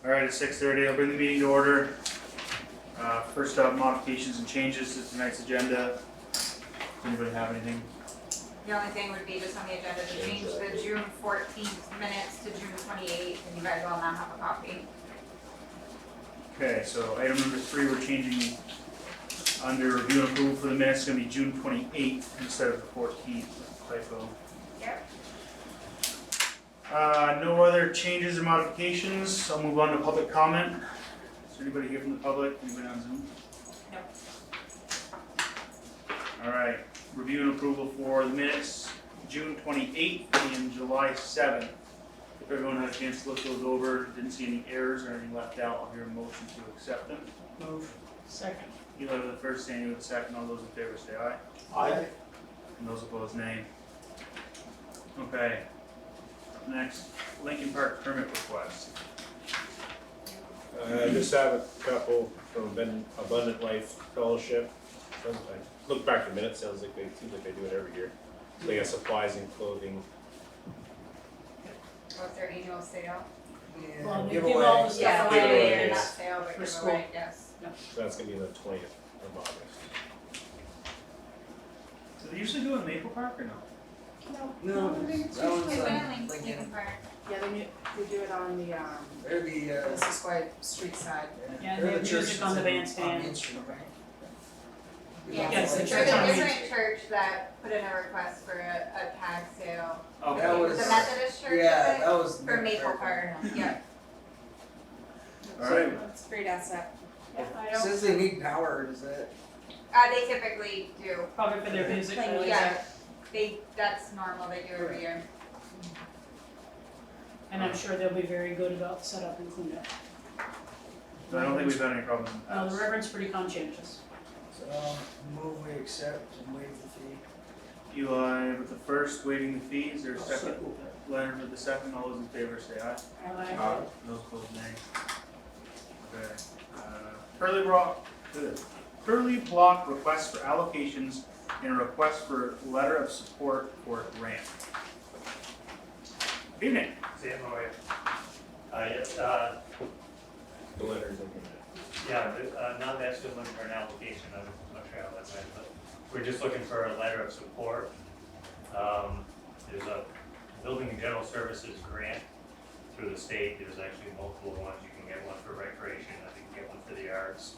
Alright, at 6:30, I'll bring the meeting to order. First up, modifications and changes to tonight's agenda. Does anybody have anything? The only thing would be just on the agenda to change the June 14th minutes to June 28th, and you guys all now have a copy. Okay, so item number 3, we're changing under review and approval for the minutes, it's gonna be June 28th instead of the 14th, typo. Yep. No other changes or modifications, I'll move on to public comment. Is there anybody here from the public, anybody on Zoom? No. Alright, review and approval for the minutes, June 28th and July 7th. If everyone had a chance to look those over, didn't see any errors or anything left out, I'll hear a motion to accept them. Move. Second. Eli with the first, Sandy with the second, all those in favor say aye. Aye. And those opposed, nay. Okay. Next, Lincoln Park permit request. I just have a couple from Abundant Life Fellowship. I look back at the minutes, seems like they do it every year. They got supplies and clothing. What's their annual sale? Well, they Give give away. all the stuff Yeah, away. Giveaway. not sale, but For giveaway, yes. So that's gonna be the 20th of August. Do they usually do it in Maple Park or no? No, that one's Wait, when Lincoln. Lincoln Park. Yeah, they do it on the, They're the, Missisquoi Street side. Yeah, they're they the have music churches on the in- bandstand. Main Street, right? Yeah, Yes, there's the a church on Main different church that put in a request for a tag sale. That Okay. was- The Methodist church, Yeah, is that was. it? For Maple Park, yeah. Alright. It's a great asset. Yeah, I don't, Since they need power, does that? They typically do. probably for their music. Playing really. Yeah, that's normal, they do every year. And I'm sure they'll be very good about setup and cleanup. I don't think we've had any problems in the No, past. the Reverend's pretty conscientious. So, move we accept and waive the fee. Eli with the first, waiving the fees, or second? Leonard with the second, all those in favor say aye. Aye. Those opposed, nay. Okay. Curly Block request for allocations and a request for letter of support for grant. Good evening. Sam, how are you? Yes, The letters in yeah, not asking looking for an application, I'm not sure how that went, but we're just looking for a letter of support. There's a building and general services grant through the state, there's actually multiple ones, you can get one for recreation, I think you can get one for the arts,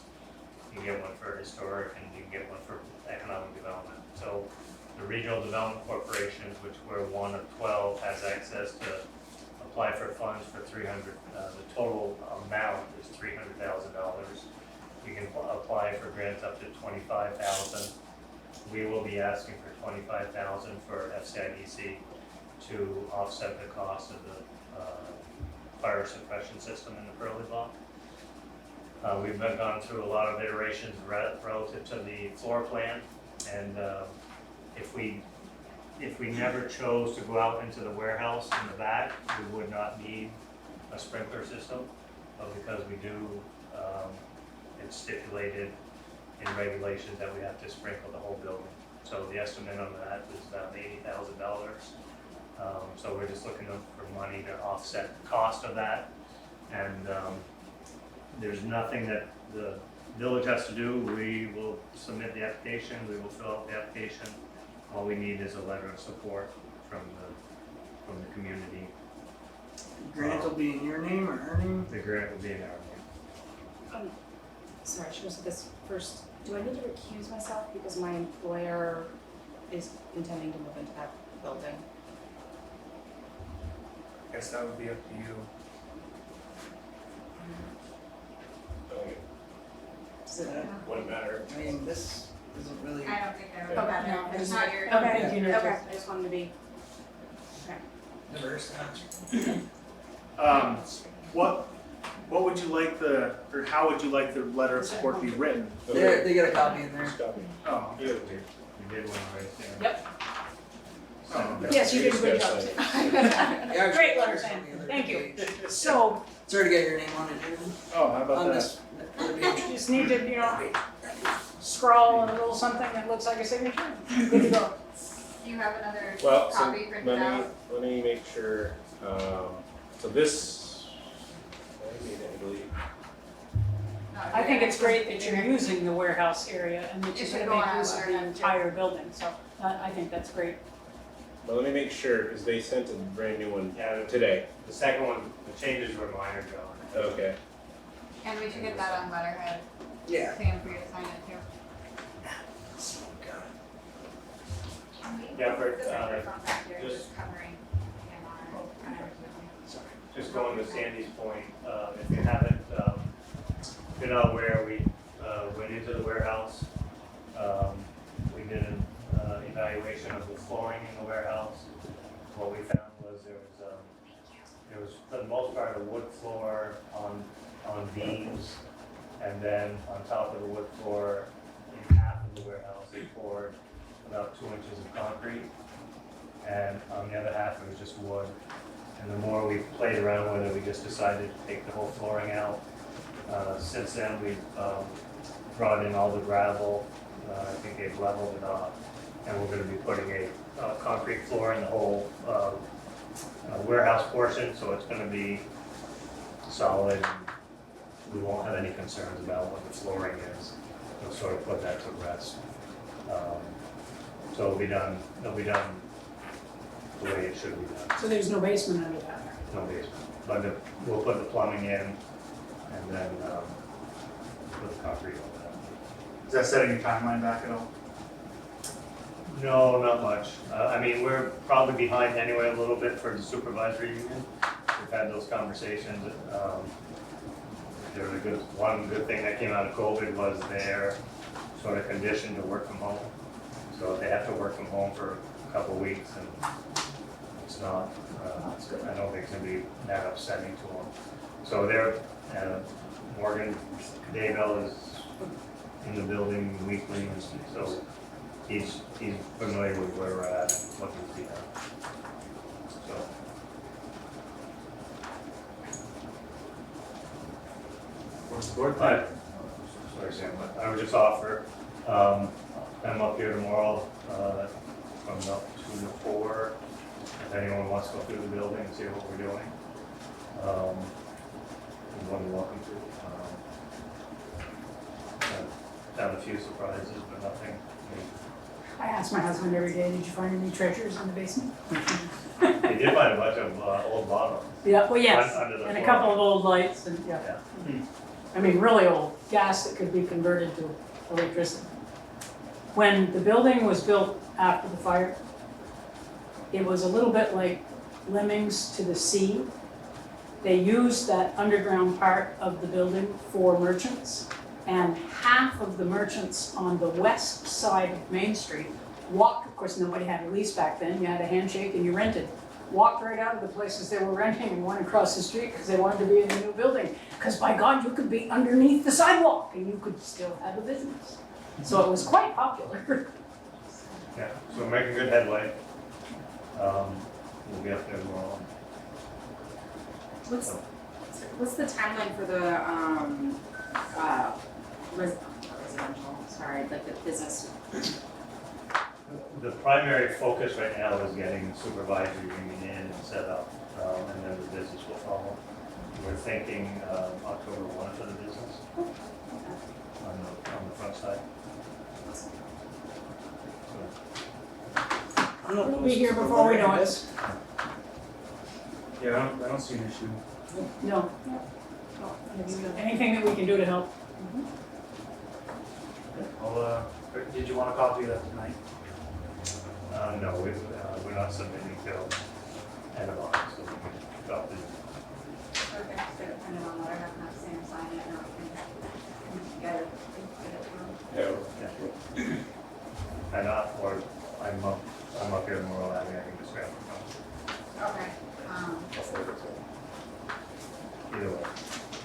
you can get one for historic, and you can get one for economic development. So the Regional Development Corporations, which we're one of 12, has access to apply for funds for 300, the total amount is $300,000. You can apply for grants up to $25,000. We will be asking for $25,000 for FCIDC to offset the cost of the fire suppression system in the Pearly Block. We've been gone through a lot of iterations relative to the floor plan, and if we never chose to go out into the warehouse in the back, we would not need a sprinkler system, but because we do, it's stipulated in regulations that we have to sprinkle the whole building. So the estimate on that is about $80,000. So we're just looking for money to offset the cost of that. And there's nothing that the village has to do. We will submit the application, we will fill out the application. All we need is a letter of support from the community. Grant will be in your name or her name? The grant will be in our name. Sorry, I should have said this first. Do I need to recuse myself because my employer is intending to move into that building? Guess that would be up to you. Okay. Does it- Wouldn't matter. I mean, this isn't really. I don't think that would Yeah. matter, No, it's it's not your. Okay, Thank you, okay, Nick. I just wanted to be, Diverse. What would you like or how would you like the letter of support to be written? They got a copy in there. Just copy. Oh, You got it here. We did one right there. Yep. oh, okay. Yes, you did a just good gotta job sign too. Yeah, Great actually, letter, it's Sam. on the other Thank you. page. So, Sorry to get your name on it, dude. Oh, how about On that? this other page. you just need to, scrawl a little something that looks like a signature. Good to go. Do you have another Well, so copy printed out? let me make sure, so this, I I think it's great that you're using the warehouse area and that It you're should gonna go make on use of our the letterhead, too. entire building, so I think that's great. But let me make sure, because they sent a brand new one Yeah, today. the second one, the changes were minor, John. Okay. And we should get that on letterhead, Yeah. Sam, for you to sign it too. Oh, God. Yeah, for, This microphone back here, just- just covering camera and everything. Sorry. Just going to Sandy's point, if you haven't, been aware, we, went into the warehouse. We did an, evaluation of the flooring in the warehouse. What we found was there was for the most part a wood floor on beams. And then on top of the wood floor, in half of the warehouse, they poured about 2 inches of concrete. And on the other half, it was just wood. And the more we played around with it, we just decided to take the whole flooring out. Since then, we've brought in all the gravel. I think they've leveled it off. And we're gonna be putting a concrete floor in the whole warehouse portion, so it's gonna be solid. We won't have any concerns about what the flooring is. We'll sort of put that to rest. So it'll be done the way it should be done. So there's no basement under that. No basement, but we'll put the plumbing in and then put the concrete over that. Is that setting your timeline back at all? No, not much. I mean, we're probably behind anyway a little bit for the supervisory union. We've had those conversations. There was one good thing that came out of COVID was their sort of condition to work from home. So if they have to work from home for a couple of weeks, and it's not, I don't think it's gonna be that upsetting to them. So they're, Morgan Daybell is in the building weekly, and so he's familiar with where we're at and what needs to be done. So. But, sorry Sam, but I would just offer, I'm up here tomorrow, from about 2 to 4. If anyone wants to go through the building and see what we're doing, you're more than welcome to. I've found a few surprises, but nothing. I ask my husband every day, did you find any treasures in the basement? They did find a bunch of old bottles. Yeah, well, yes, Under the and a floor. couple of old lights and, yeah. I mean, really old gas that could be converted to electricity. When the building was built after the fire, it was a little bit like lemmings to the sea. They used that underground part of the building for merchants, and half of the merchants on the west side of Main Street walked, of course, nobody had a lease back then, you had a handshake and you rented. Walked right out of the places they were renting and went across the street because they wanted to be in the new building. Because by God, you could be underneath the sidewalk and you could still have a business. So it was quite popular. Yeah, so we're making good headway. We'll be up there tomorrow. What's the timeline for the residential, sorry, like the business? The primary focus right now is getting the supervisory union in and set up, and then the business will follow. We're thinking October 1 for the business on the front side. So, We'll be here before we know it. Yeah, I don't see an issue. No. Anything that we can do to help. Well, did you want a copy of that tonight? No, we're not submitting till end of August, so we can drop it. Okay, just get it printed on letterhead and have Sam sign it and we can get it to them. Yeah. And or I'm up here tomorrow, I can just grab it. Okay, Either way.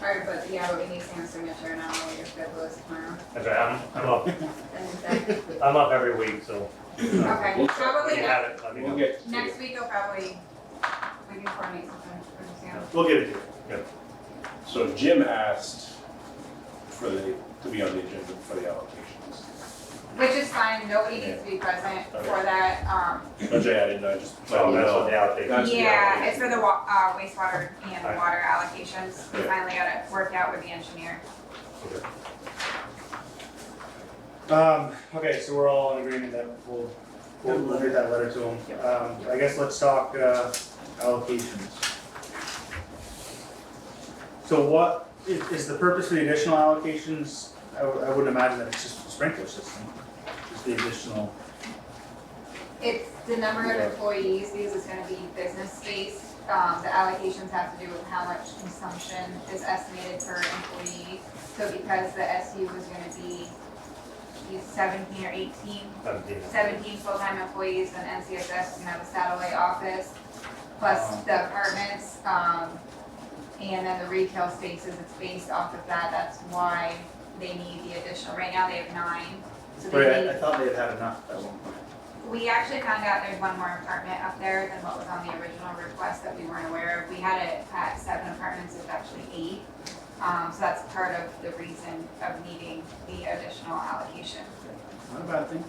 alright, but we need Sam's signature and I don't know what your schedule is tomorrow. That's right, I'm up, And then, I'm up every week, so. okay, When probably you have it, let me know. We'll get. next week we'll probably, we can coordinate something for Sam. We'll get it to you. So Jim asked to be on the agenda for the allocations. Which is fine, nobody needs to be present for that, Which I didn't know, just. Oh, that's what the allocation. That's the yeah, allocation. it's for the wastewater and Right. water allocations. We Yeah. finally got it worked out with the engineer. Okay, so we're all in agreement that we'll get that letter to them. I guess let's talk, allocations. So what is the purpose of the additional allocations? I wouldn't imagine that it's just a sprinkler system, just the additional. It's the number of employees, because it's gonna be business space. The allocations have to do with how much consumption is estimated per employee. So because the SU is gonna be 17 or 18, 17 full-time employees, and NCSS is gonna have a satellite office, plus the apartments, and then the retail spaces, it's based off of that, that's why they need the additional, right now they have 9. So they Right, need, I thought they had had enough at one point. we actually found out there's one more apartment up there than what was on the original request that we weren't aware of. We had it at 7 apartments, it's actually 8. So that's part of the reason of needing the additional allocation. Not a bad thing.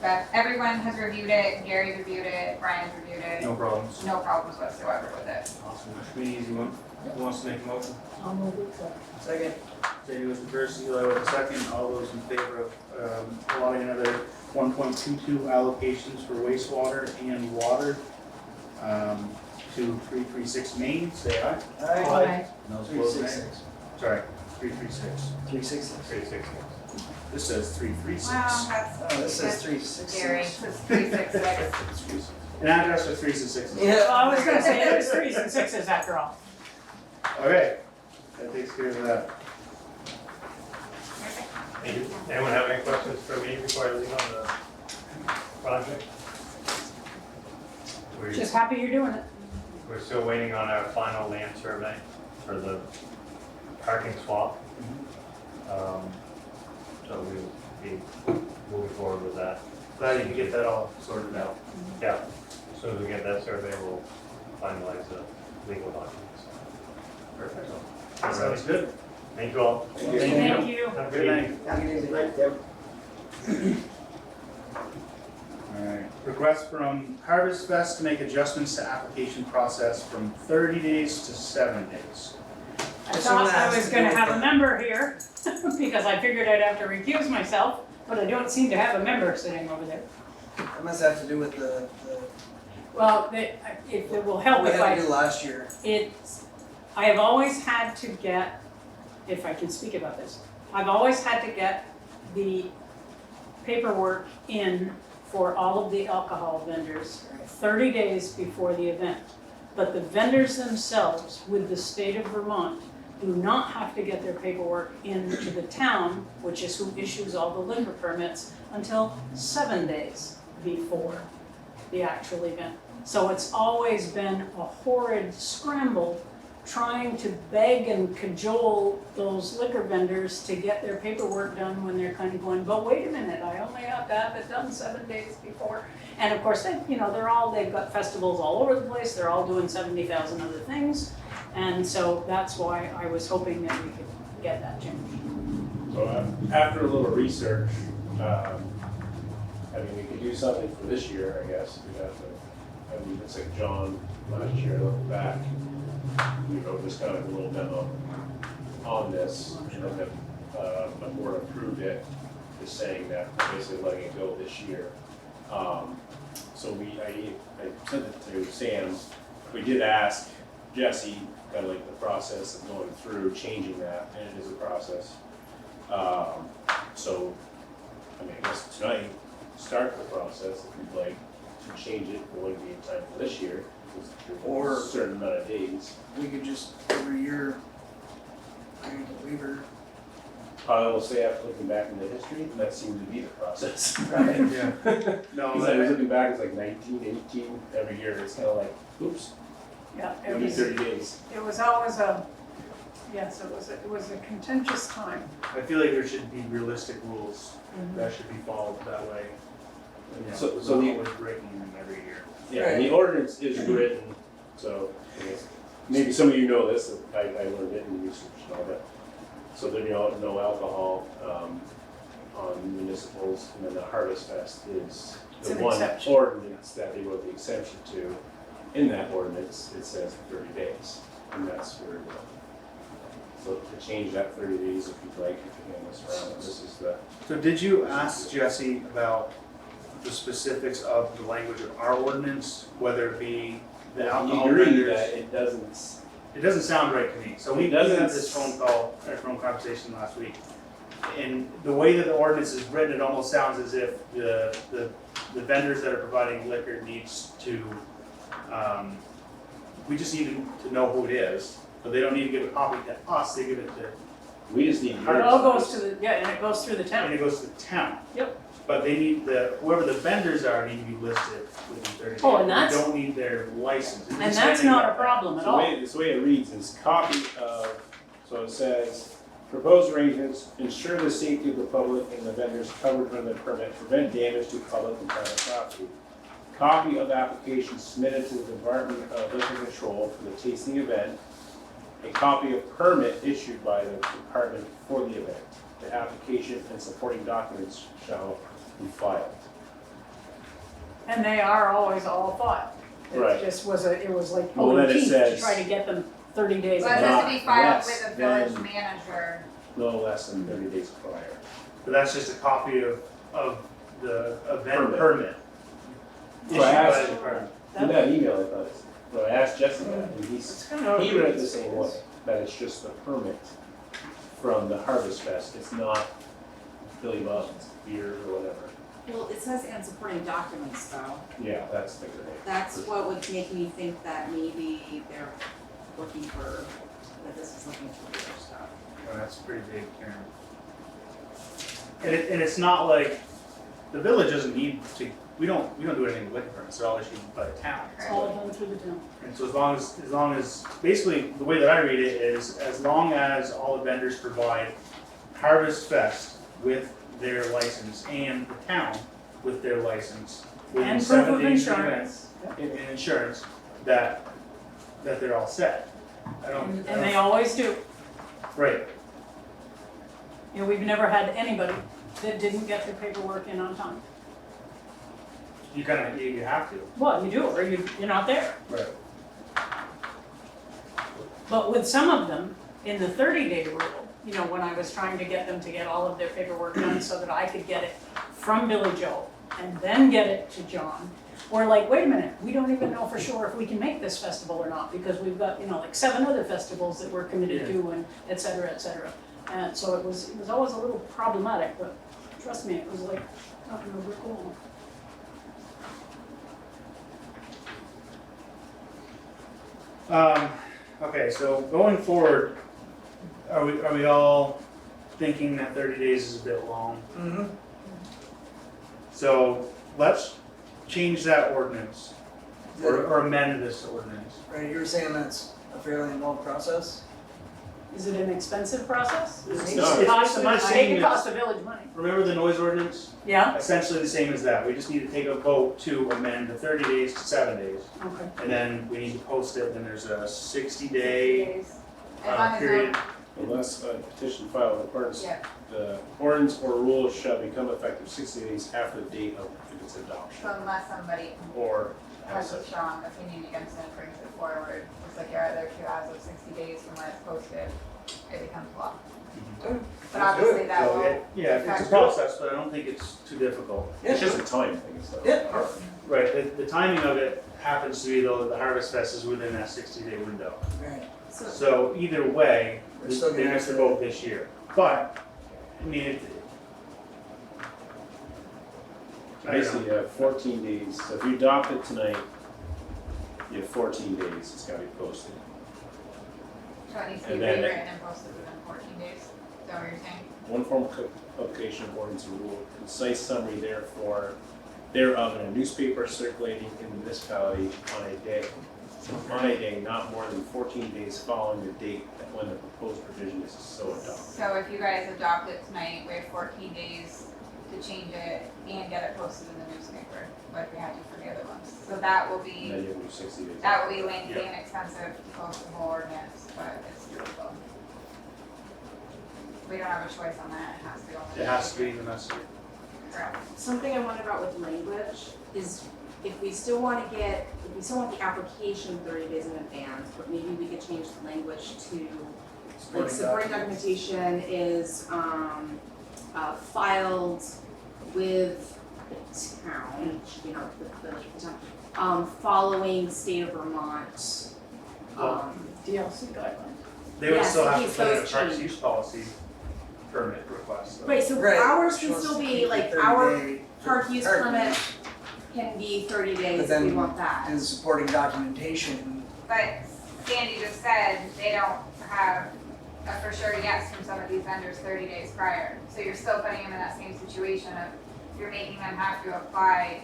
But everyone has reviewed it, Gary's reviewed it, Brian's reviewed it, No problems. no problems whatsoever with it. Awesome, that should be an easy one. Who wants to make a motion? I'll move it, so. Second. J.D. was the first, Eli was the second. All those in favor of allotting another 1.22 allocations for wastewater and water to 336 Main, say aye. Aye. And those opposed, nay. 366. Sorry, 336. 366. 360. This says 336. Wow, that's, Oh, this says that's 366. Gary, it's 366. An address of 366. Well, I was gonna say, there's 3s and 6s after all. Okay, that takes care of that. Thank you. Anyone have any questions for me before I leave on the project? Just happy you're doing it. We're still waiting on our final land survey for the parking swap. So we'll be moving forward with that. Glad you could get that all sorted out. Yeah, as soon as we get that survey, we'll finalize the legal documents. Perfect. All Sounds right. good. Thank you all. Thank you. Have a Good good night. evening. Take it easy. Right, Deb. Alright, request from Harvest Fest to make adjustments to application process from 30 days to 7 days. I thought I was gonna have a member here, because I figured I'd have to recuse myself, but I don't seem to have a member sitting over there. That must have to do with the Well, if it will help what we if had to do I, last year. I have always had to get, if I can speak about this, I've always had to get the paperwork in for all of the alcohol vendors 30 days before the event. But the vendors themselves, with the state of Vermont, do not have to get their paperwork into the town, which is who issues all the liquor permits, until 7 days before the actual event. So it's always been a horrid scramble trying to beg and cajole those liquor vendors to get their paperwork done when they're kind of going, but wait a minute, I only have to have it done 7 days before. And of course, they've got festivals all over the place, they're all doing 70,000 other things. And so that's why I was hoping that we could get that changed. So after a little research, we could do something for this year, I guess. We'd have to, it's like John last year, looking back, we wrote this kind of a little memo on this, and then the board approved it, just saying that basically letting it go this year. So I sent it to Sam. We did ask Jesse, kind of like the process of going through, changing that, and it is a process. So, I guess tonight, start the process if you'd like to change it, it wouldn't be in time for this year, because Or- there's a certain amount of days. We could just every year grant a waiver. I will say after looking back into history, that seemed to be the process. Right. Yeah. No, Because I was looking back, it's like 19, 18, every year, it's kind of like, oops, Yeah, we need 30 days. it was always yes, it was a contentious time. I feel like there should be realistic rules that should be followed that way. So Not the- always breaking them every year. Yeah, and the ordinance is written, so I guess maybe some of you know this, I learned it in research and all that. So there'd be no alcohol on municipals, and then the Harvest Fest is It's the an one exception. ordinance that they wrote the exception to. In that ordinance, it says 30 days, and that's where we're going. So to change that 30 days, if you'd like, you can hand this around, this is the, So did you ask Jesse about the specifics of the language of our ordinance, whether it be the you alcohol agree vendors? that it doesn't, It doesn't sound right to me. So we It doesn't. had this phone conversation last week. And the way that the ordinance is written, it almost sounds as if the vendors that are providing liquor needs to, we just need to know who it is. But they don't need to give a copy to us, they give it to, we just need It all yours. goes to the, yeah, and it goes through the and town. it goes to the town. Yep. But they need whoever the vendors are need to be listed within 30 days. Oh, and that's- They don't need their license. And that's not a problem at So all. the way it reads is copy of, so it says, proposed arrangements ensure the safety of the public and the vendors covered under the permit, prevent damage to public and private property. Copy of application submitted to the Department of Liquor Control for the tasting event. A copy of permit issued by the department for the event. The application and supporting documents shall be filed. And they are always all filed. Right. It just was it was like Well, then pulling it teeth to says- try to get them 30 days. So it ahead. has to be filed less with a village than- manager. No less than 30 days prior. But that's just a copy of the event Permit. permit. So I asked- Issued by the department. In that email, I thought, so I asked Jesse that, and It's kind of he read it the same way, that it's just the permit from the Harvest Fest, it's not Billy Bob's beer or whatever. Well, it says and supporting documents though. Yeah, that's the great. That's what would make me think that maybe they're looking for, that this is looking for their stuff. Oh, that's pretty big, Karen. And it's not like, the village doesn't need to, we don't do anything with liquor permits, they're all issued by the town. It's all done through the town. And so as long as, basically, the way that I read it is, as long as all the vendors provide Harvest Fest with their license and the town with their license, within And proof 7 of days of the insurance. event, and insurance, that they're all set. I don't, And they always do. right, You know, we've never had anybody that didn't get their paperwork in on time. you have to. Well, you do, or you're not there. Right. But with some of them, in the 30-day rule, you know, when I was trying to get them to get all of their paperwork done so that I could get it from Billy Joe and then get it to John, we're like, wait a minute, we don't even know for sure if we can make this festival or not, because we've got, you know, like 7 other festivals that we're committed to, and et cetera, et cetera. And so it was always a little problematic, but trust me, it was like knocking a brick wall. Okay, so going forward, are we all thinking that 30 days is a bit long? Mm-hmm. So let's change that ordinance, or amend this ordinance. Right, you were saying that's a fairly involved process? Is it an expensive process? It's not. It costs basically the I think same it as- costs the village money. Remember the noise ordinance? Yeah? Essentially the same as that. We just need to take a vote to amend the 30 days to 7 days. Okay. And then we need to post it, then there's a 60-day Days. As long as period. Unless a petition filed in accordance, Yeah. the ordinance or rules shall become effective 60 days after the date of its adoption. So unless somebody Or has as a such. strong opinion against it and brings it forward, it's like you're either 2 hours of 60 days from when it's posted, it becomes law. But obviously that So will, yeah, it's a process, but I don't think it's too difficult. It's just a time thing, it's not Yeah. hard. Right, the timing of it happens to be though, that the Harvest Fest is within that 60-day window. Right. So either way, We're still they gonna have to have to- vote this year. But, I mean, I don't know. Basically, you have 14 days, so if you adopt it tonight, you have 14 days, it's gotta be posted. so it needs to be And then- rewritten and posted within 14 days, is that what you're saying? One form of publication of ordinance or rule, concise summary therefore, thereof in a newspaper circulating in the municipality on a day not more than 14 days following the date that when the proposed provision is so adopted. So if you guys adopt it tonight, we have 14 days to change it and get it posted in the newspaper, like we had to for the other ones. So that will And be, then you have your 60 days. that will be lengthy and expensive to post the whole ordinance, but it's doable. we don't have a choice on that, it has to go on the. It has to be the necessary. Correct. Something I wondered about with language is if we still want the application 30 days in advance, but maybe we could change the language to, like, supporting documentation is, filed with the town, you know, the village of the town, following state of Vermont, DLC guidelines. They would Yes, still in have to case put in a those parks change. use policy permit request. Right, so Right. ours can Supposed still to be, keep like, the our 30-day park use park permit use. can be 30 days But if we then want that. And supporting documentation, But Sandy just said they don't have a for sure yes from some of these vendors 30 days prior. So you're still putting them in that same situation of you're making them have to apply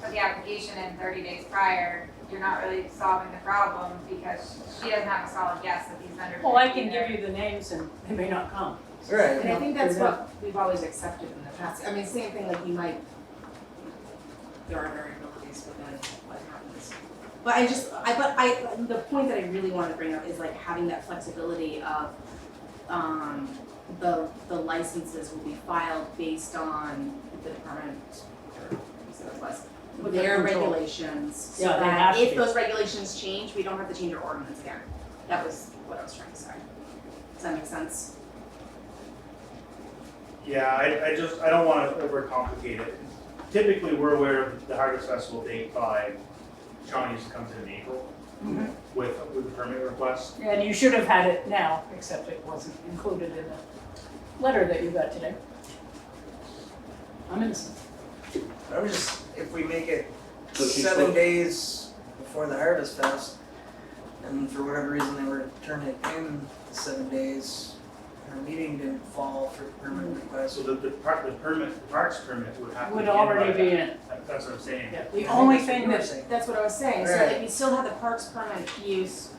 for the application in 30 days prior. You're not really solving the problem because she doesn't have a solid yes that these vendors. Well, are I gonna be can give there. you the names and they may not come. right, And I think that's what we've always accepted in the past. I mean, same thing, like you might, there are variabilities within what happens. But the point that I really want to bring up is like having that flexibility of, the licenses will be filed based on the department, or whatever it was, With their their control. regulations. So Yeah, they that have to if be. those regulations change, we don't have to change our ordinance again. That was what I was trying to say. Does that make sense? Yeah, I don't wanna overcomplicate it. Typically, we're aware of the Harvest Festival date by, Sean used to come to in April with the permit request. And you should have had it now, except it wasn't included in the letter that you got today. I'm innocent. I was just, if we make it So she's 7 still- days before the Harvest Fest, and for whatever reason they were to turn it in 7 days, our meeting didn't fall for the permit request. So the parks permit would have to be Would in by already be that. in. That's what I'm saying. Yeah, I the think only that's what thing you were that, saying. That's what I was saying, so Right. like we still have the parks permit use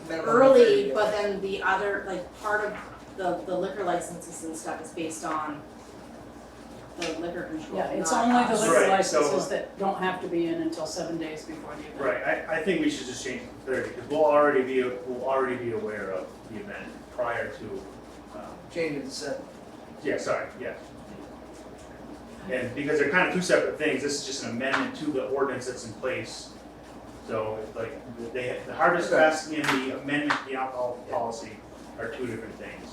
Minimum of 30 early, days. but then the other, like, part of the liquor licenses and stuff is based on the liquor control, yeah, it's not only the us. liquor Right, so- licenses that don't have to be in until 7 days before the event. Right, I think we should just change it to 30, because we'll already be aware of the event prior to, Change it to 7. yeah. And because they're kind of two separate things, this is just an amendment to the ordinance that's in place. So, like, the Harvest Fest and the amendment to the alcohol policy are two different things,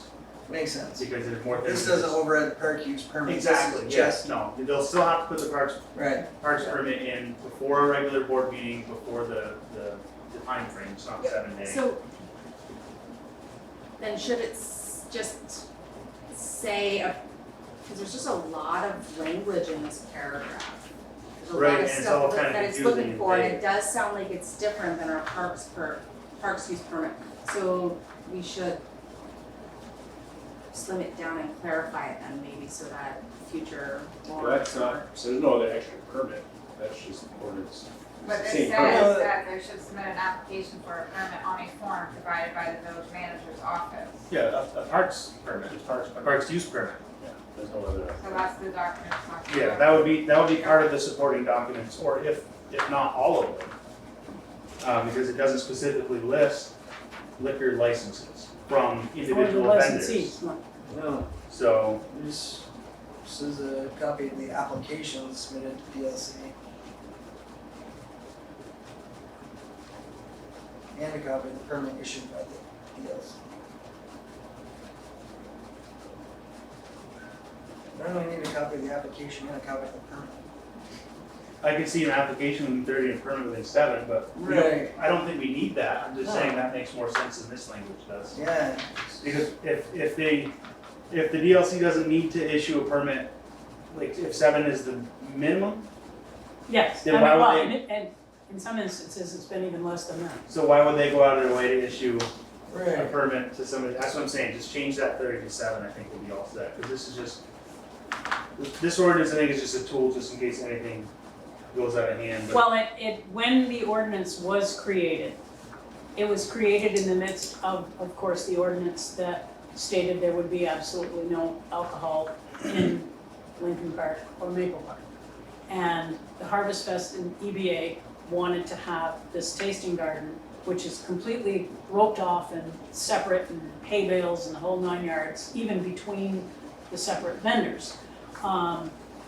Makes sense. because there's more things. This doesn't override the park use permit. This is Exactly, yes, just, no, they'll still have to put the parks right, permit in before a regular board meeting, before the timeframe, it's not 7 days. So, then should it just say, because there's just a lot of language in this paragraph. There's a lot Right, of and it's stuff all that kind of it's confusing looking and for, and vague. it does sound like it's different than our parks use permit. So we should slim it down and clarify it then maybe so that future Well, boards that's not, so there's no other extra permit, that's just ordinance. But this Same says permit. that there should submit an application for a permit on a form provided by the village manager's office. Yeah, a parks permit, a parks use permit. Yeah, there's no other. So that's the document it's talking Yeah, about. that would be part of the supporting documents, or if not all of them. Because it doesn't specifically list liquor licenses from Or the individual vendors. licensees, no. no, So, this is a copy of the application submitted to DLC. And a copy of the permit issued by the DLC. I don't really need a copy of the application and a copy of the permit. I could see an application within 30 and a permit within 7, but we don't- Right. I don't think we need that. I'm just No. saying that makes more sense than this language does. Yeah, Because if the DLC doesn't need to issue a permit, like if 7 is the minimum, Yes, I Then mean, why would well, they- and in some instances, it's been even less than that. so why would they go out of their way to issue a right. permit to somebody? That's what I'm saying, just change that 30 to 7, I think we'll be all set. Because this is just, this ordinance, I think, is just a tool just in case anything goes out of hand. But Well, when the ordinance was created, it was created in the midst of course, the ordinance that stated there would be absolutely no alcohol in Lincoln Park or Maple Park. And the Harvest Fest and EBA wanted to have this tasting garden which is completely roped off and separate and hay bales and the whole 9 yards, even between the separate vendors.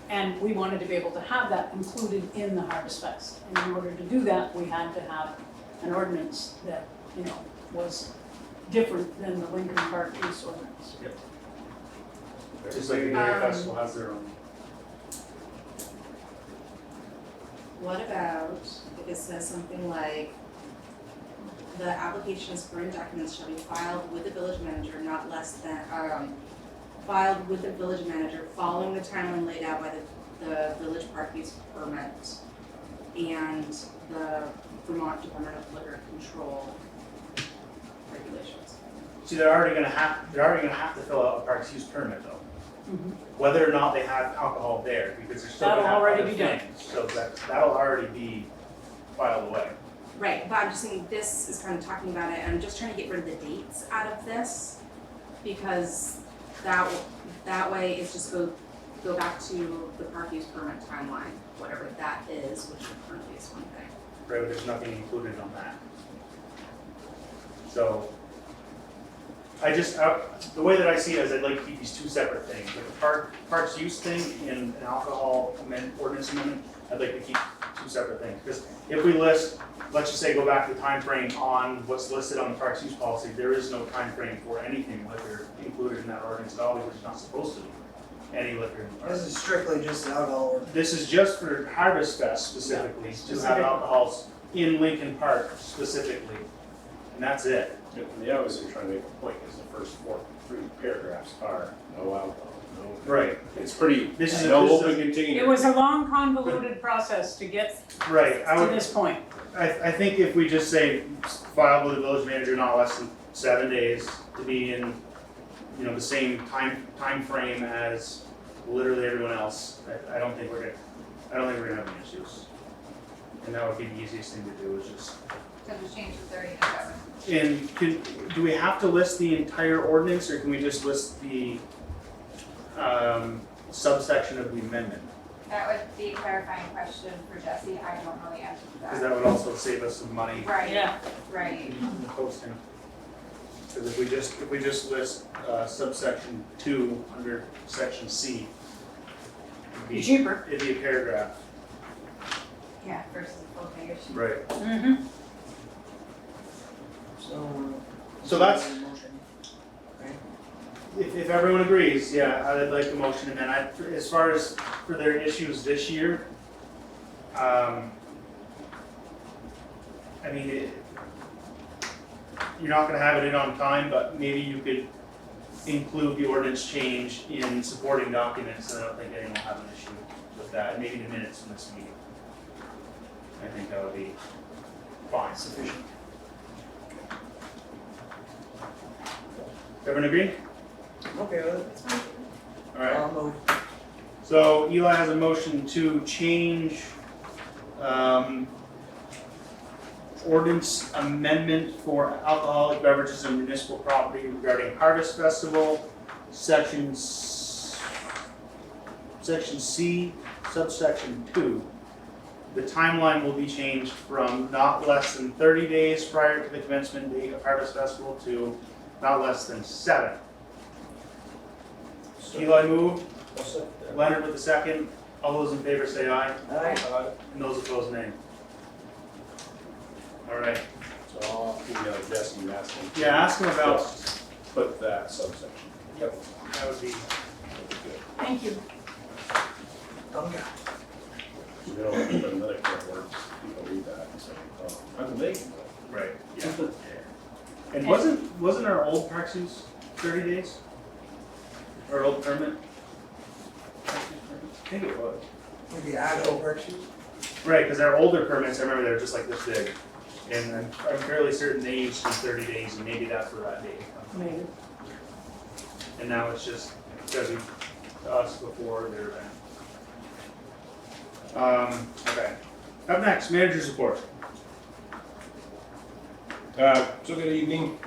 And we wanted to be able to have that included in the Harvest Fest. And in order to do that, we had to have an ordinance that, was different than the Lincoln Park use ordinance. Just like the Dairy Festival has their own. What about if it says something like, the applications for any documents shall be filed with the village manager not less than, filed with the village manager following the timeline laid out by the village park use permit and the Vermont Department of Liquor Control regulations. See, they're already gonna have to fill out a parks use permit though. Whether or not they have alcohol there, because they're still gonna That'll have already other be done. things. So that'll already be filed away. Right, but I'm just saying this is kind of talking about it, and I'm just trying to get rid of the dates out of this, because that way it's just go back to the park use permit timeline, whatever that is, which currently is one thing. Right, but there's nothing included on that. So, the way that I see it is I'd like to keep these two separate things. Like the parks use thing and an alcohol ordinance amendment, I'd like to keep two separate things. Because if we list, let's just say go back to the time frame on what's listed on the parks use policy, there is no time frame for anything liquor included in that ordinance at all, which is not supposed to be. Any liquor in the park. This is strictly just alcohol. This is just for Harvest Fest specifically, to have alcohols in Lincoln Park specifically, and that's it. The obviously trying to make a point is the first 3 paragraphs are no alcohol, no. Right. It's pretty, This is no this is- open container. It was a long convoluted process to get Right, to this point. I think if we just say filed with the village manager not less than 7 days to be in, the same time frame as literally everyone else, I don't think we're gonna have any issues. And that would be the easiest thing to do, is just. So just change the 30 to 7. And do we have to list the entire ordinance, or can we just list the subsection of the amendment? That would be a clarifying question for Jesse. I don't know the answer to Because that. that would also save us some money Right, Yeah. right. in posting. Because if we just list subsection 2 under section C, Cheaper. it'd be a paragraph. Yeah, versus a full page. Right. Mm-hmm. So that's- Motion. Okay. If everyone agrees, yeah, I'd like the motion, and then as far as for their issues this year, you're not gonna have it in on time, but maybe you could include the ordinance change in supporting documents, and I don't think anyone will have an issue with that, maybe the minutes from this meeting. I think that would be fine. Sufficient. Everyone agree? Okay with it. All right. I'll move. So Eli has a motion to change ordinance amendment for alcoholic beverages and municipal property regarding Harvest Festival, section C, subsection 2. The timeline will be changed from not less than 30 days prior to the commencement date of Harvest Festival to not less than 7. Eli moved. Leonard with the second. All those in favor say aye. Aye. And those opposed, nay. All right. So I'll email Jesse and ask him. Yeah, ask him about, Just put that subsection. that would be, That'd be good. Thank you. Done. So we don't have to put another can words, people read that and say, oh, how can they do that? right, yeah. And wasn't our old parks use 30 days? Our old permit? I think it was. With the actual worksheet. Right, because our older permits, I remember they were just like this big. And I'm fairly certain they used to be 30 days, and maybe that's where that date comes from. Maybe. And now it's just, because of us before their event. Okay. Up next, manager's report. So good evening.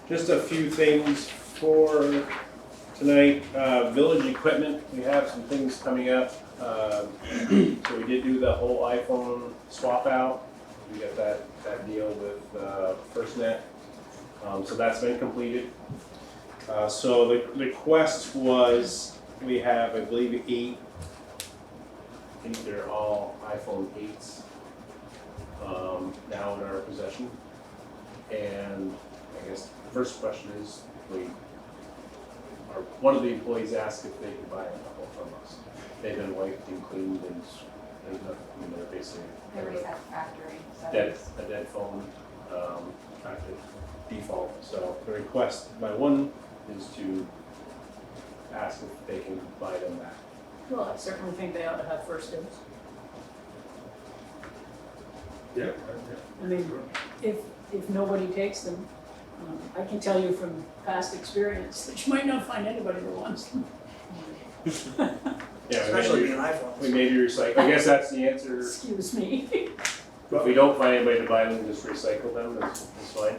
Just a few things for tonight. Village equipment, we have some things coming up. So we did do the whole iPhone swap out. we got that deal with FirstNet. So that's been completed. So the request was, we have, I believe, 8, I think they're all iPhone 8s now in our possession. And I guess the first question is, one of the employees asked if they could buy a couple from us. They've been wiped and cleaned and there's nothing, I mean, they're basically The reset factory, so. a dead phone, kind of default. So the request by one is to ask if they can buy them back. Well, I certainly think they ought to have first dibs. Yeah. I mean, if nobody takes them, I can tell you from past experience that you might not find anybody that wants them. Yeah, Especially we being iPhones. maybe recycle. I guess that's the answer. Excuse me. If we don't find anybody to buy them, just recycle them. That's fine.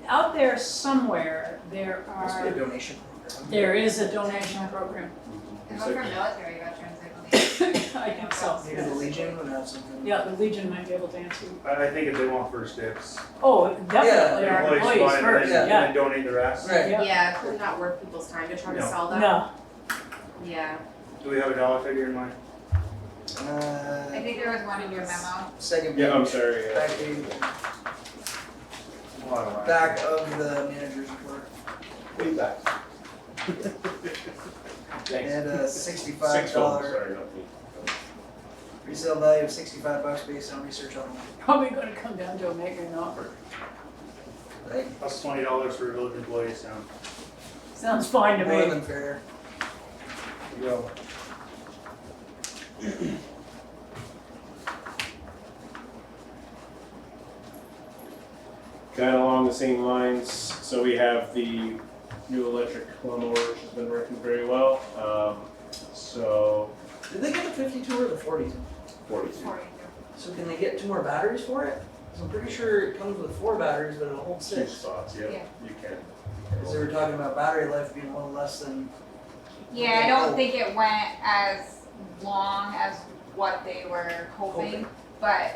Out there somewhere, there Must be a are, donation program. there is a donation program. Is one for military veterans, I believe. I think so. Maybe the Legion would have something. Yeah, the Legion might be able to answer you. I think if they want first dibs, Oh, definitely our employees employees buy it, first, and yeah. then donate the rest. Right. Yeah. Yeah, could not worth people's time to try to No. sell them. No, Yeah. Do we have a dollar figure in mind? I think there was one in your memo. Second Yeah, I'm page, sorry. back page, back of the manager's report. Way back. And Thanks. $65 6 phones, sorry, not me. resale value of $65 based on research on probably gonna come down to a make or an offer. like Plus $20 for village employees, Sounds fine to more me. than fair. you go. Kind of along the same lines, so we have the new electric lawnmower, which has been working very well. So, Did they get the 52 or the 40? 42. So can they get 2 more batteries for it? 'Cause I'm pretty sure it comes with 4 batteries, but it'll hold 2 6. spots, yeah, Yeah. you can. Because they were talking about battery life being a little less than. Yeah, I don't think it went as long as what they were hoping, Hoping. but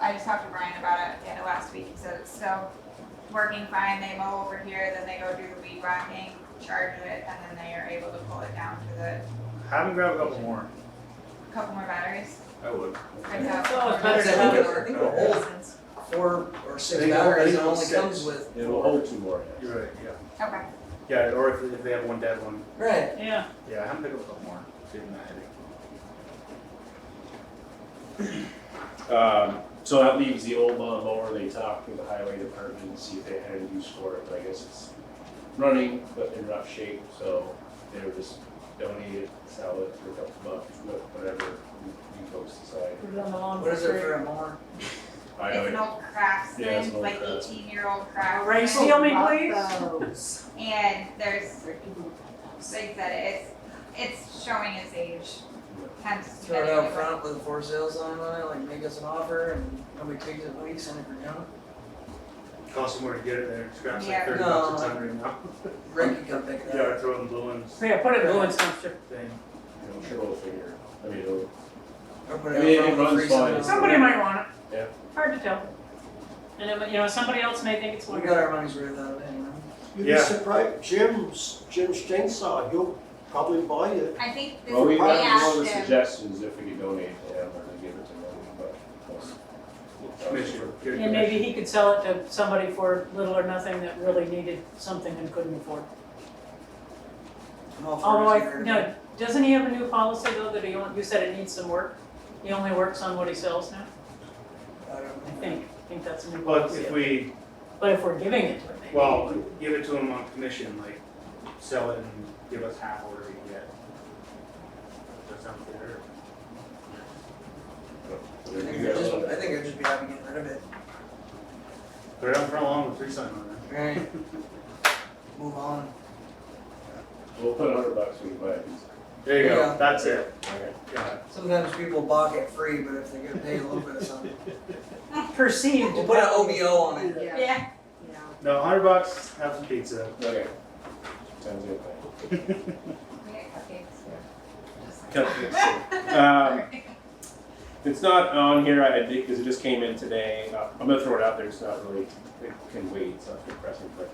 I just talked to Brian about it at the end of last week. He said it's still working fine. They mow over here, then they go do the weed whacking, charge it, and then they are able to pull it down to the Have them grab a couple more. couple more batteries. I would. I'd have Oh, it's more better to I have think it. it- I think it'll hold 4 or 6 I think batteries. It it'll only 6. comes with. It'll hold 2 more, yes. You're right, yeah. Okay. Yeah, or if they have one dead one, Right. Yeah, yeah, have them pick up a couple more, save them that headache. So that leaves the old lawnmower. They talked with the highway department and see if they had any use for it, but I guess it's running, but in rough shape, so they would just donate it, sell it for a couple bucks, whatever you folks decide. put it on the lawn. What is it free. for a mower? I It's know an it. old Yeah, it's Craftsman, an old like Craftsman. 18-year-old Ray, Craftsman. steal me, Love please. those. And there's, like I said, it's showing its age. Hence, Throw it many out of front with a for sale sign on it, like make us an offer and nobody takes it, we send it for junk. Costs them more to get it there, scraps Yeah. like 30 No. bucks a ton right now. Rick can come pick it Yeah, up. throw in blue ones Yeah, put it in Lewin's dumpster. thing. I'm sure we'll figure. I mean, it'll, Or put I it mean, out front it with a runs free sign fine. on it. Somebody might want it. Yeah. Hard to tell. And then, somebody else may think it's We wonderful. got our money's worth out of it anyway. You'd Yeah. be surprised, Jim's chainsaw, he'll probably buy it. I think this, well, we they got one asked of the him, suggestions if we could donate to him or to give it to him, but. Commissioner, good And maybe he could sell it to somebody for little or nothing that really needed something and couldn't afford. I'm all for Although it. no, doesn't he have a new policy though that you said it needs some work? He only works on what he sells now? I don't I know. think that's a new But policy. if we, But if we're giving it to him, maybe. well, give it to them on commission, like, sell it and give us half or whatever you get. That sounds fair. I think I'd just be happy getting rid of it. Put it on front lawn with 3 sign on it. Right. Move on. We'll put $100 we can buy it. There you go, Yeah. that's it. Okay. Got it. Sometimes people balk at free, but if they're gonna pay a little bit of something. Perceived. We'll put an OBO on it. Yeah. yeah, Yeah. No, $100, have some pizza. Okay. Sounds good. we get cupcakes too. Just- Cupcakes. It's not on here, I think, because it just came in today. I'm gonna throw it out there, it's not really, it can wait, it's not too pressing, but,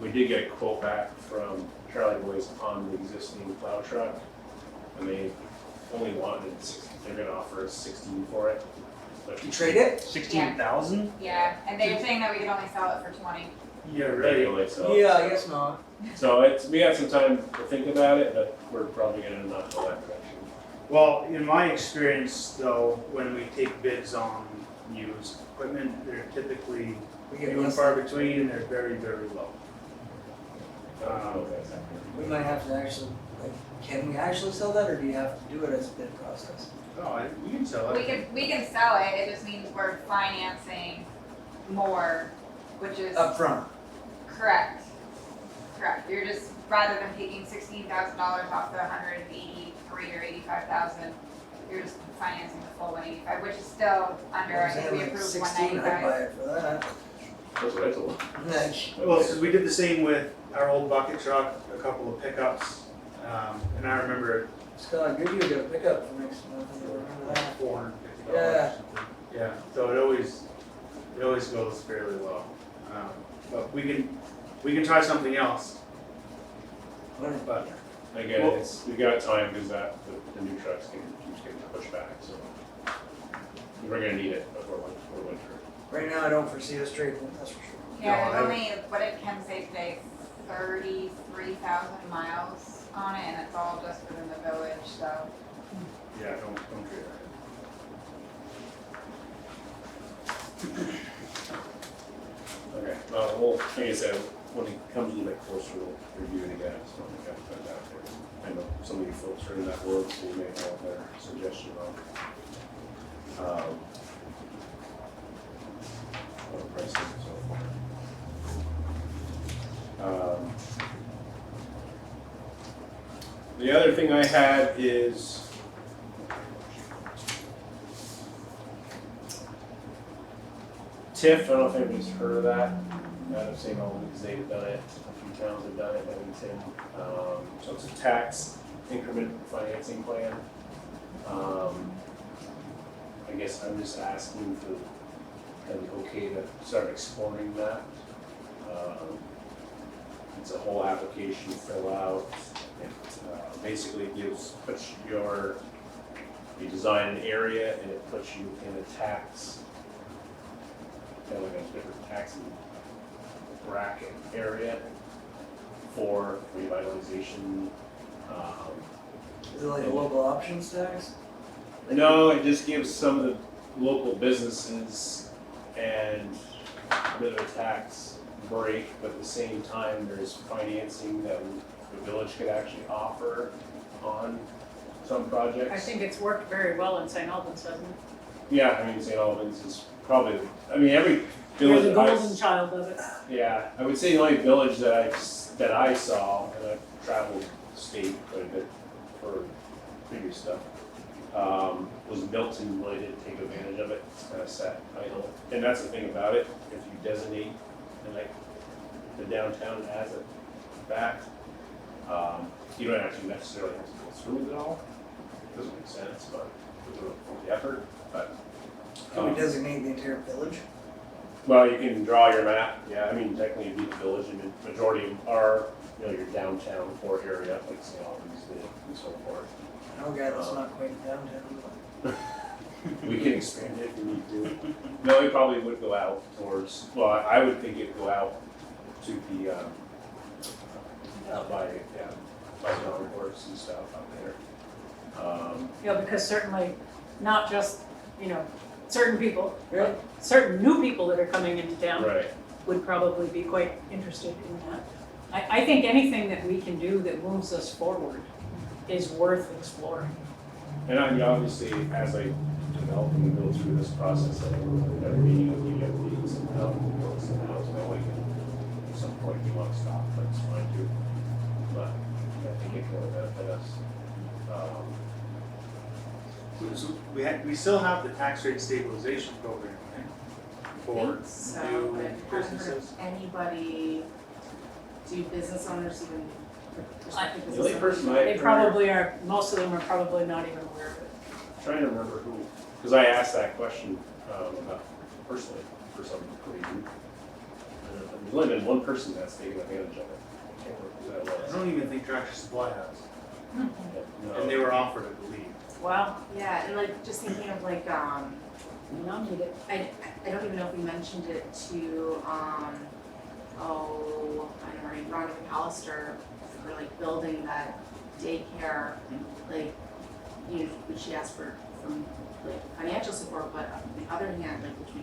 we did get a quote back from Charlie Boys on the existing plow truck. And they only wanted 60, they're gonna offer us 16 for it. But You trade it? 16,000? Yeah, and they're saying that we could only sell it for 20. Yeah, Regularly, so. Yeah, I guess not. So it's, we got some time to think about it, but we're probably gonna not go that direction. Well, in my experience though, when we take bids on used equipment, they're typically We few get and less. far between and they're very, very low. I don't know if that's happening. We might have to actually, like, can we actually sell that, or do you have to do it as a bid process? Oh, we can sell it. We can sell it, it just means we're financing more, which is Upfront. correct. Correct, you're just, rather than taking $16,000 off the 183 or 85,000, you're just financing the full 185, which is still under, I think we Like approved 16, I'd 195. buy it for that. That's what I told them. Like, Well, because we did the same with our old bucket truck, a couple of pickups, and I remember Scott, good you got a pickup for next month, I remember that. $450 Yeah. or something. Yeah, so it always goes fairly low. But we can try something else. But Again, Well- it's, we got time because the new trucks keeps getting pushed back, so. We're gonna need it before winter. Right now, I don't foresee us trading it, that's for sure. Yeah, No, there's I- only, what did Ken say today, 33,000 miles on it, and it's all just within the village, so. yeah, don't trade that. Okay, well, we'll, like I said, when it comes a little bit closer, we'll review it again, so we got to put it out there. I know some of you folks are in that world, so you may have their suggestion on pricing and so forth. The other thing I had is TIF, I don't know if anybody's heard of that. Out of St. Albans, they've done it, a few towns have done it, Bennington. So it's a tax increment financing plan. I guess I'm just asking for kind of okay to start exploring that. It's a whole application to fill out. It basically puts you design an area and it puts you in a tax, kind of like a different tax bracket area for revitalization. Is it like a local options tax? No, it just gives some of the local businesses and a bit of a tax break, but at the same time, there's financing that the village could actually offer on some projects. I think it's worked very well in St. Albans, hasn't it? Yeah, I mean, St. Albans is probably, I mean, every You're village the that golden child of it. yeah, I would say the only village that I saw, and I've traveled the state quite a bit for previous stuff, was Milton really didn't take advantage of it. It's kind of sat idle. And that's the thing about it, if you designate, and like the downtown has it back, you don't actually necessarily have to go through with it all. Doesn't make sense, but with the effort, but. Can we designate the entire village? Well, you can draw your map, yeah, I mean, technically it'd be the village, and the majority are, your downtown core area, like St. Albans and so forth. Okay, that's not quite downtown, but. We can expand it if we need to. No, it probably would go out towards, well, I would think it'd go out to the, by the concourse and stuff out there. Yeah, because certainly not just, certain people, Yeah. but certain new people that are coming into town Right, would probably be quite interested in that. I think anything that we can do that moves us forward is worth exploring. and obviously, as I develop and go through this process, I think we're gonna meeting with you, updates and how it goes and how it's going. At some point, we want to stop, but it's fine too. But I think it will benefit us. So we still have the tax rate stabilization program, right? For So, new I haven't heard businesses. of anybody, do business owners even, prospective The business only person owners? I They heard, probably are, most of them are probably not even aware of it. trying to remember who, Because I asked that question, personally, for some reason. There's only been one person that's taken advantage of it. I can't remember who that I was. don't even think Tractor Supply has, No. and they were offered, I believe. Wow, Yeah, and like, just thinking of like, you know, need it. I don't even know if we mentioned it to, I don't know, Rhonda McAllister, for like building that daycare, like, you know, she asked for some like financial support, but on the other hand, like, which we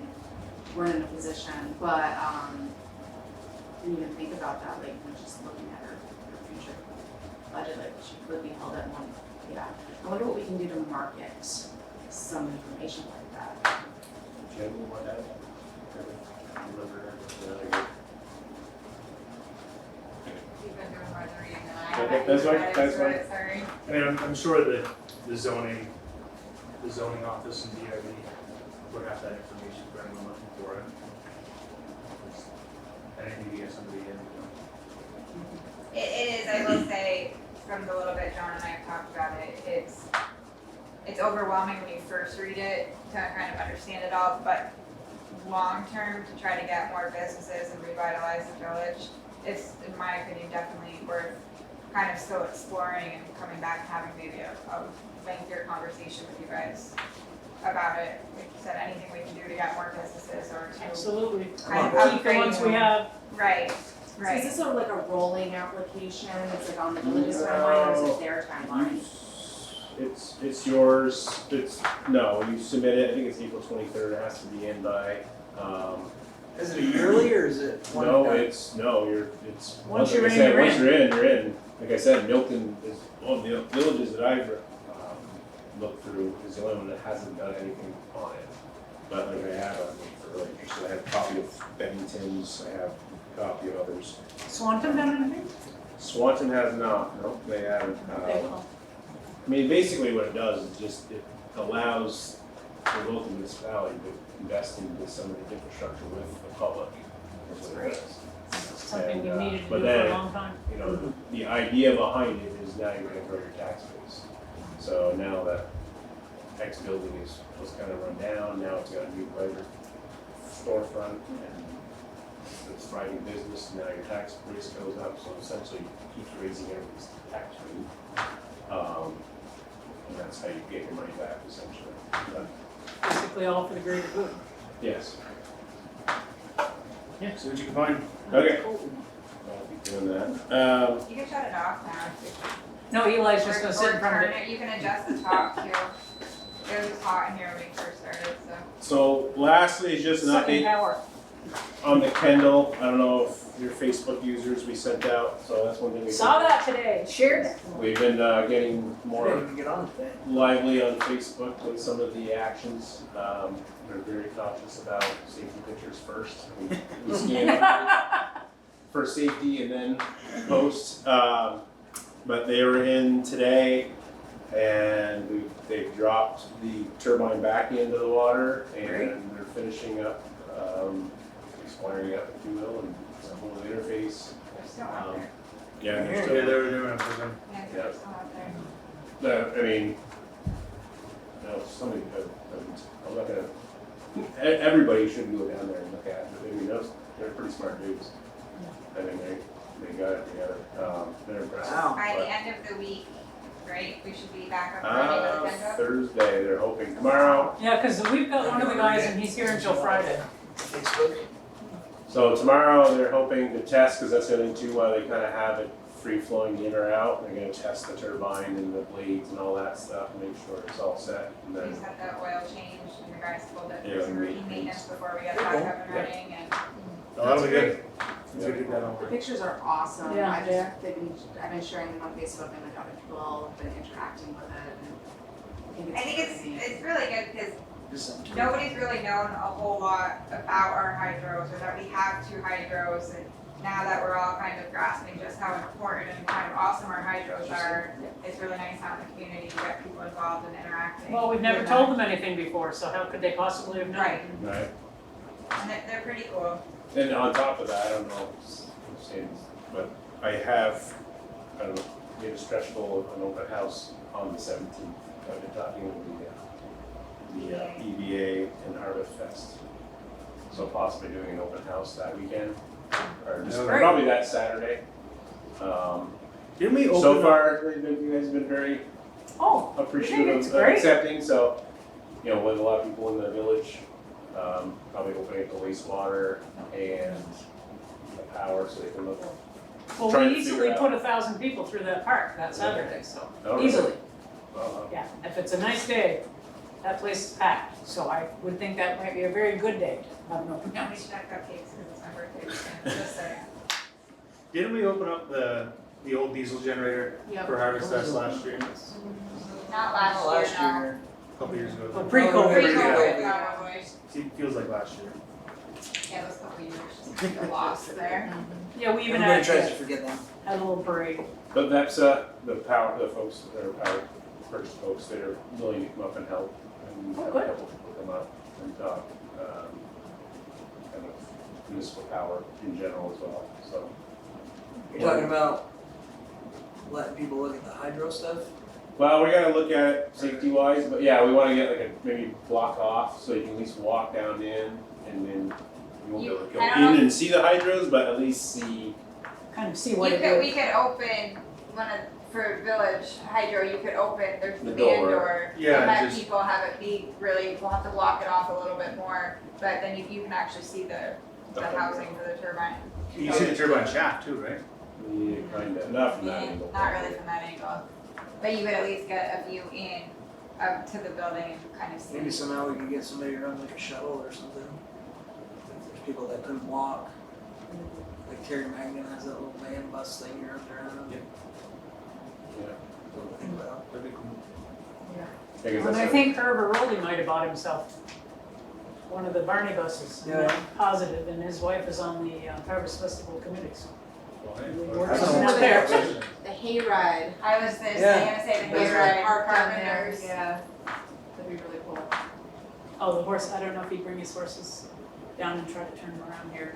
weren't in a position, but, didn't even think about that, like, when just looking at her future budget, like, she could be held at one, yeah. I wonder what we can do to market some information like that. Jim, what happened? You've been doing more than reading than I Okay, have. that's I fine, read that's through fine. it, sorry. I mean, I'm sure that the zoning office and DIB would have that information for anyone looking for it. I think you get somebody in, It is, I will say, from the little bit John and I have talked about it, it's overwhelming when you first read it to kind of understand it all, but long-term, to try to get more businesses and revitalize the village, it's, in my opinion, definitely worth kind of still exploring and coming back and having maybe a lengthier conversation with you guys about it. Like you said, anything we can do to get more businesses or to, Absolutely. Kind of Keep the upgrade ones we them. have. right, So right. is this sort of like a rolling application, it's like on the village's timeline, or is it their timeline? It's yours, no, you submit it, I think it's April 23rd, it has to be in by, Is it a yearly or is it one no, and done? it's, Once like you're I in, said, you're once in. you're in. Like I said, Milton is, one of the villages that I've, looked through, is the only one that hasn't done anything on it. But like I have, I'm really interested, I have a copy of Bennington's, I have a copy of others. Swanton done anything? Swanton has not, no, they haven't. Okay, well, I mean, basically what it does is just, it allows the local municipality to invest into some of the infrastructure with the public. That's what it does. something we've And, needed to do but for a then- long time. You know, the idea behind it is now you're gonna grow your tax base. So now that X building was kind of run down, now it's got a new brighter storefront and it's thriving business, now your tax base goes up, so essentially it keeps raising everybody's tax rate. And that's how you get your money back essentially. But, Basically all for the greater good. yes, yeah, see what you can find. okay. I'll be doing that. You can shut it off now. No, Eli's just gonna sit in Or front of turn it. it, you can adjust the top too. It was hot in here when we first started, so. So lastly is just an Sucking update power. on the Kendall. I don't know if your Facebook users we sent out, so that's one thing we Saw that today, shared it. We've been getting I more didn't even get on today. lively on Facebook with some of the actions. They're very cautious about safety pictures first. We scan them for safety and then post. But they were in today and they've dropped the turbine back into the water and they're finishing up, expiring up, if you will, and it's a whole interface. They're still out there. Yeah, they're Yeah, still, they're doing it for them. Yeah, Yeah. they're still out there. I mean, no, somebody, I'm not gonna, everybody should go down there and look at it. I mean, they're pretty smart dudes. I mean, they got it together. They're impressive. Wow. By But, the end of the week, right, we should be back up and running with Kendall. Thursday, they're hoping. Tomorrow, Yeah, cause we've got one of the guys and he's here until Friday. Facebook. so tomorrow they're hoping to test, because that's the other thing too, why they kind of have it free flowing in or out. They're gonna test the turbine and the blades and all that stuff, make sure it's all set. And We then, just had the oil change and the guys pulled it Yeah, for some we- routine maintenance before we got back up and Yeah. running and. Oh, that'll be good. Yeah. Let's get that on. The pictures are awesome, Yeah, I've they are. been sharing them on Facebook, and like other people have been interacting with it, and I think it's really good because Just sent to me. nobody's really known a whole lot about our hydros or that we have two hydros, and now that we're all kind of grasping just how important and kind of awesome our hydros are, it's really nice out in the community to get people involved and interacting. Well, we've never with told them anything before, so how could they possibly have known? Right, right. and they're pretty cool. And on top of that, I don't know, but I have, I don't know, made a stretch goal of an open house on the 17th. I've been talking with the the EVA and Harvest Fest. So possibly doing an open house that weekend, or just Great. probably that Saturday. Didn't we open So up? far, you guys have been very Oh, appreciative it's of great. accepting, so, you know, with a lot of people in the village, probably opening up the wastewater and the power so they can look. well, Trying we to easily figure out- put 1,000 people through that park that Saturday, so, Oh, really? easily. Well, Yeah, if it's a nice day, that place is packed, so I would think that might be a very good day to have an open No, we house. should have cupcakes because it's my birthday weekend, just saying. Didn't we open up the old diesel generator Yep. for Harvest Fest last year? Not Not last year, no. A couple years ago. Well, pre-COVID. Pre-COVID, probably. Feels like last year. Yeah, those couple years, just like a loss there. Yeah, we even Everybody tries to had forget them. a little parade. But that's, the folks that are power purchase folks that are willing to come up and help. And Oh, have good. a couple people come up and talk, kind of municipal power in general as well, so. You're talking about letting people look at the hydro stuff? Well, we gotta look at it safety wise, but yeah, we wanna get like a, maybe block off, so you can at least walk down in, and then you won't be able to go I don't know in and see the hydros, but at least see. Kind of see what it We is. could open for Village Hydro, you could open, there's the The man door. door. Yeah, And let just- people have it be really, we'll have to block it off a little bit more, but then you can actually see the housing for the turbine. You see the turbine shaft too, right? Yeah, kinda, not from that Yeah, angle. not really from that angle, but you could at least get a view in up to the building and kind of see. Maybe somehow we could get somebody to run like a shuttle or something. If there's people that couldn't walk. Like Terry Magnan has that little van bus thing you're up there on. Yeah. Yeah. Something to think about. That'd be cool. I guess And that's I a- think Herbert Roldy might have bought himself one of the Barney buses. I'm not positive, and his wife is on the Harvest Festival committee, so. Well, hey, We well, work that's- something out there. The hayride. I was just Yeah. gonna say the Those hayride park down there, carpenters. yeah. That'd be really cool. Oh, the horse, I don't know if he'd bring his horses down and try to turn them around here.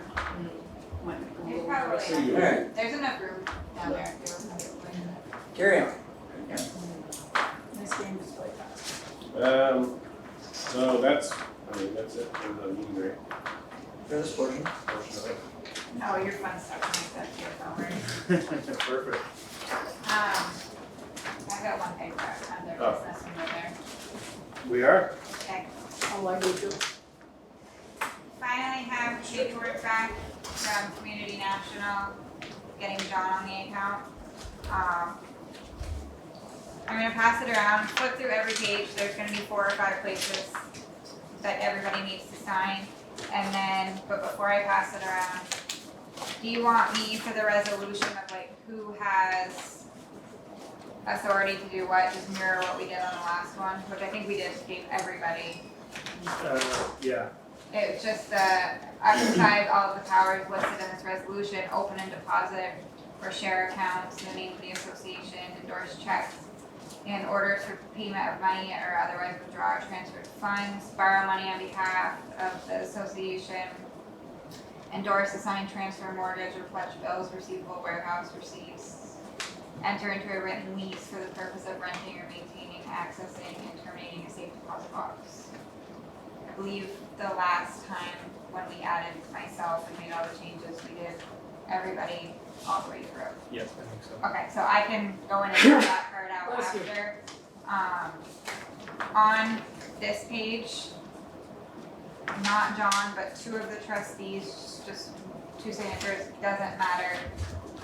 Might make them a There's little probably aggressive. enough, Alright, there's enough room down there too. carry on. Nice game display. So that's, I mean, that's it for the meeting, right? For this portion. Portion of it. Oh, your fun stuff makes that too, don't worry. Perfect. I've got one paper on their Oh. business when we're there. We are? Okay. Oh, I do too. Finally have paperwork back from Community National, getting John on the account. I'm gonna pass it around, flip through every page, there's gonna be 4 or 5 places that everybody needs to sign. And then, but before I pass it around, do you want me for the resolution of like who has authority to do what, just mirror what we did on the last one, which I think we did, gave everybody. Yeah. It's just exercise all of the powers listed in this resolution, open and deposit or share accounts in the name of the association, endorse checks in order for payment of money or otherwise withdraw or transfer funds, borrow money on behalf of the association, endorse, assign, transfer, mortgage, or pledge bills, receivable warehouse receipts, enter into a written lease for the purpose of renting or maintaining, accessing, and terminating a safe deposit box. I believe the last time when we added myself and made all the changes, we did everybody all the way through. Yes, I think so. Okay, so I can go in and fill that part out Bless you. after. On this page, not John, but 2 of the trustees, just 2 signatures, doesn't matter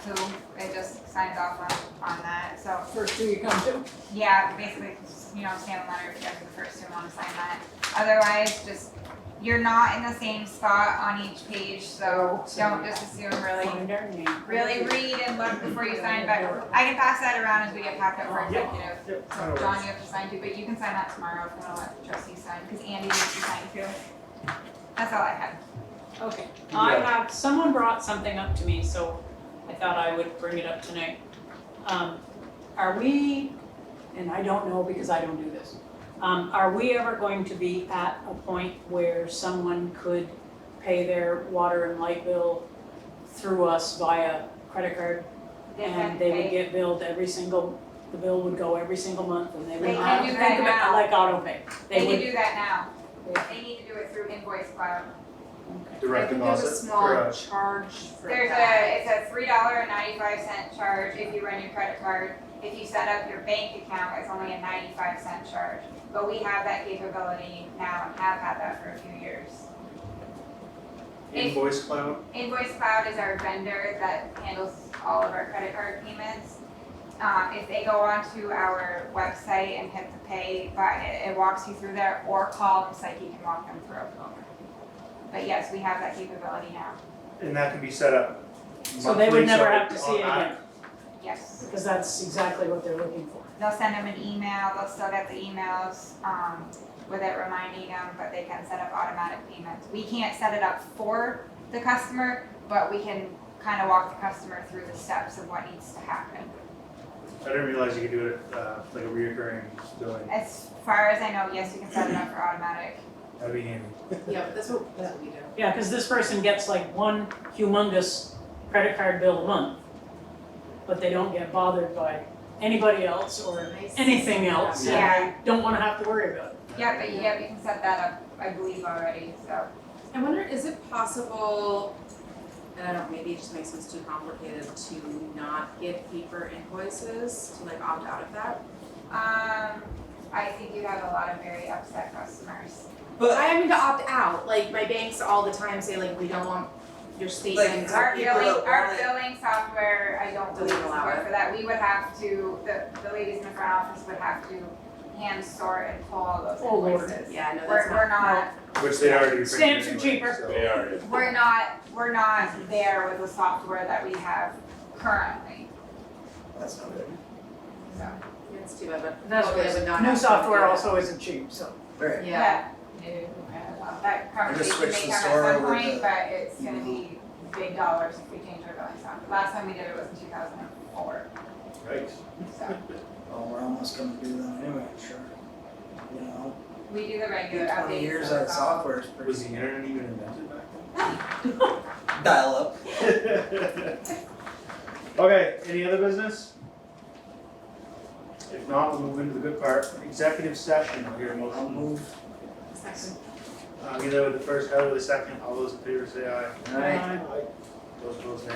who, it just signs off on that, so. First two you come to. Yeah, basically, you know, stamp a letter if you guys are the first to want to sign that. Otherwise, just, you're not in the same spot on each page, so don't just assume really read and look before you sign, but I can pass that around as we get packed up for executive. Yep. So John, you have to sign too, but you can sign that tomorrow if you wanna let the trustees sign, because Andy needs to sign too. That's all I had. Okay, I have, someone brought something up to me, so I thought I would bring it up tonight. Are we, and I don't know because I don't do this, are we ever going to be at a point where someone could pay their water and light bill through us via credit card? And they would get billed every single the bill would go every single month and they would They not can do think that of it now. like auto pay. They can would. do that now. They need to do it through Invoice Cloud. Direct I think there's a deposit small for charge for There's that. it's a $3.95 charge if you run your credit card. If you set up your bank account, it's only a 95-cent charge. But we have that capability now and have had that for a few years. Invoice Cloud. Invoice Cloud is our vendor that handles all of our credit card payments. If they go onto our website and hit the pay button, it walks you through there, or call them, Psyche can walk them through. But yes, we have that capability now. And that can be set up So they would monthly, never so have to see it automatic. again, Yes. because that's exactly what they're looking for. They'll send them an email, they'll still get the emails, with it reminding them, but they can set up automatic payments. We can't set it up for the customer, but we can kind of walk the customer through the steps of what needs to happen. I didn't realize you could do it like a reoccurring billing. As far as I know, yes, you can set it up for automatic. That'd be handy. Yeah, but that's what we do. Yeah, because this person gets like one humongous credit card bill a month, but they don't get bothered by anybody else or anything else, and Yeah. they don't want to have to worry about it. Yeah, but yeah, we can set that up, I believe already, so. I wonder, is it possible, and I don't, maybe it just makes this too complicated to not get paper invoices, to like opt out of that? I think you have a lot of very upset customers. But I mean to opt out, like my banks all the time say like, we don't want your statements. Our people that want our it. billing software, I don't believe Doesn't allow support it. for that. We would have to, the ladies in the front office would have to hand sort and pull all those Oh, Lord. invoices. Yeah, no, We're that's not. not, Which they already. Stamps are printed cheaper. anyway, so- They are. we're not there with the software that we have currently, That's not good. so. Yeah, it's too bad, but That's hopefully I would not New have to software do that. also isn't cheap, so. Right. Yeah. That conversation switched may the come store at some over point, to- but it's gonna be big dollars if we change our billing software. Last time we did it was in 2004, Right. so. Well, we're almost gonna do that anyway, sure. You know, We do the regular get updates. 20 years so out of it's all- software is pretty. Was the internet even invented back Dial up. then? Okay, any other business? If not, we'll move into the good part, executive session, I'll hear a I'll motion. move. Second. Either with the first, Heather with the second, all those in favor say aye. Alright. Those opposed nay.